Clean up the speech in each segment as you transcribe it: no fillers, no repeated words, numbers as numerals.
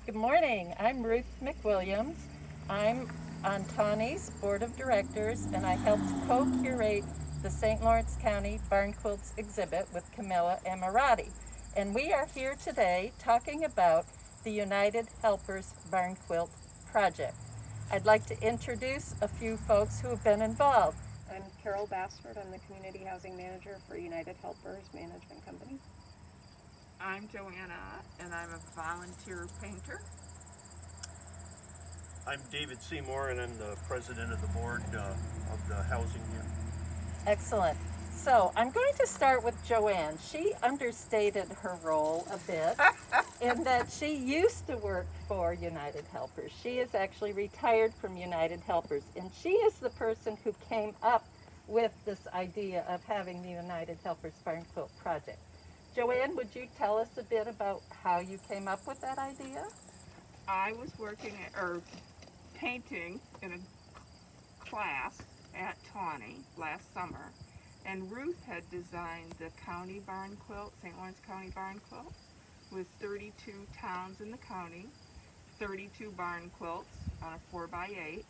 Good morning. I'm Ruth McWilliams. I'm on TAUNY's Board of Directors, and I helped co-curate the St. Lawrence County Barn Quilts exhibit with Camilla Ammirati. And we are here today talking about the United Helpers Barn Quilt project. I'd like to introduce a few folks who have been involved. I'm Carol Basford. I'm the Community Housing Manager for United Helpers Management Company. I'm Anne Ott, and I'm a volunteer painter. I'm David Seymour, and I'm the president of the board of the housing unit. Excellent. So I'm going to start with Joanne. She understated her role a bit in that she used to work for United Helpers. She is actually retired from United Helpers, and she is the person who came up with this idea of having the United Helpers Barn Quilt project. Joanne, would you tell us a bit about how you came up with that idea? I was painting in a class at TAUNY last summer, and Ruth had designed the County Barn Quilt, St. Lawrence County Barn Quilt, with 32 towns in the county, 32 barn quilts on a 4x8,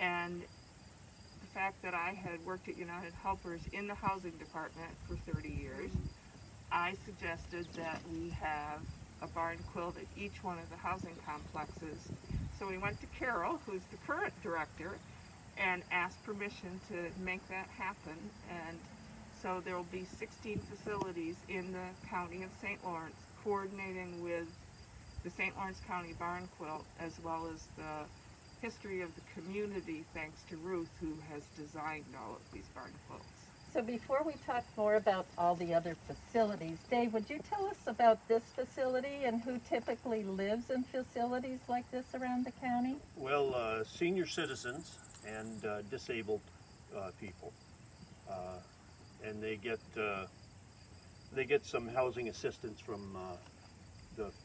and the fact that I had worked at United Helpers in the housing department for 30 years, I suggested that we have a barn quilt at each one of the housing complexes. So we went to Carol, who's the current director, and asked permission to make that happen. And so there will be 16 facilities in the county of St. Lawrence coordinating with the St. Lawrence County Barn Quilt, as well as the history of the community, thanks to Ruth, who has designed all of these barn quilts. So before we talk more about all the other facilities, Dave, would you tell us about this facility and who typically lives in facilities like this around the county? Well, senior citizens and disabled people, and they get some housing assistance from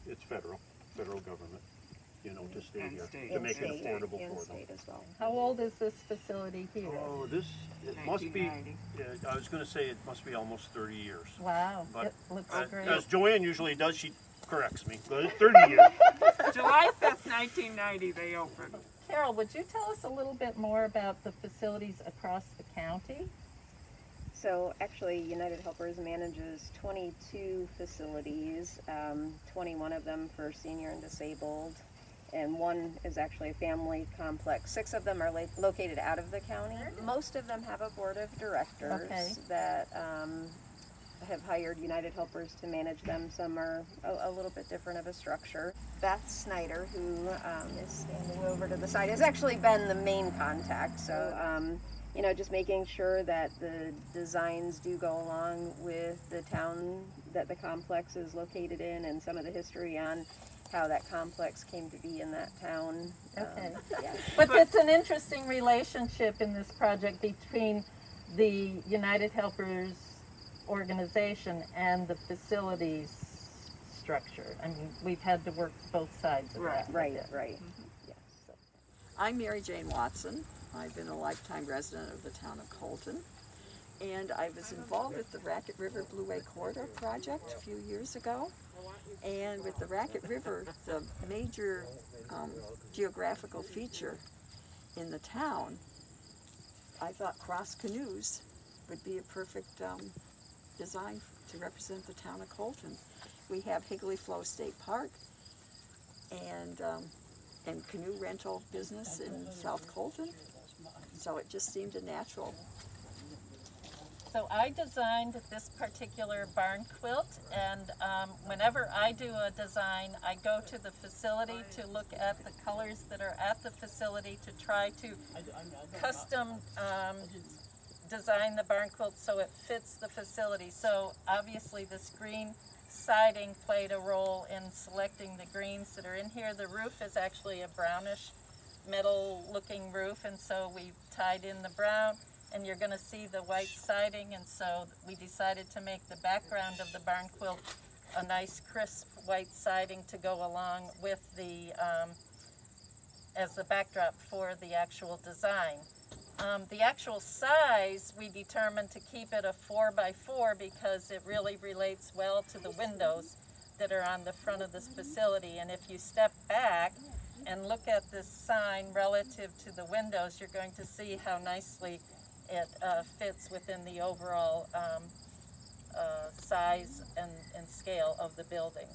it's federal government, to stay And here, state. to make it state, affordable and for them. state as well. How old is this facility here? Oh, it must be. 1990. I was going to say it must be almost 30 years. Wow, But it looks great. as Joanne usually does, she corrects me. But it's 30 years. July 5th, 1990, they opened. Carol, would you tell us a little bit more about the facilities across the county? So actually, United Helpers manages 22 facilities, 21 of them for senior and disabled, and one is actually a family complex. 6 of them are located out of the county. Most of them have a board of directors that have hired United Helpers to manage them. Some are a little bit different of a structure. Beth Snyder, who is standing over to the side, has actually been the main contact. So, just making sure that the designs do go along with the town that the complex is located in, and some of the history on how that complex came to be in that town. Okay. Yeah. But it's an interesting relationship in this project between the United Helpers organization and the facilities structure. I mean, we've had to work both sides of that. Right. Mm-hmm. Yeah. So. I'm Mary Jane Watson. I've been a lifetime resident of the town of Colton, and I was involved with the Racket River Blueway Corridor project a few years ago. And with the Racket River, the major geographical feature in the town, I thought cross canoes would be a perfect design to represent the town of Colton. We have Higley Flow State Park and canoe rental business in South Colton, so it just seemed a natural. So I designed this particular barn quilt, and whenever I do a design, I go to the facility to look at the colors that are at the facility to try to custom design the barn quilt so it fits the facility. So obviously this green siding played a role in selecting the greens that are in here. The roof is actually a brownish metal looking roof, and so we tied in the brown, and you're going to see the white siding, and so we decided to make the background of the barn quilt a nice crisp white siding to go along with the as the backdrop for the actual design. The actual size, we determined to keep it a 4x4 because it really relates well to the windows. that are on the front of this facility. And if you step back and look at this sign relative to the windows, you're going to see how nicely it fits within the overall size and scale of the building.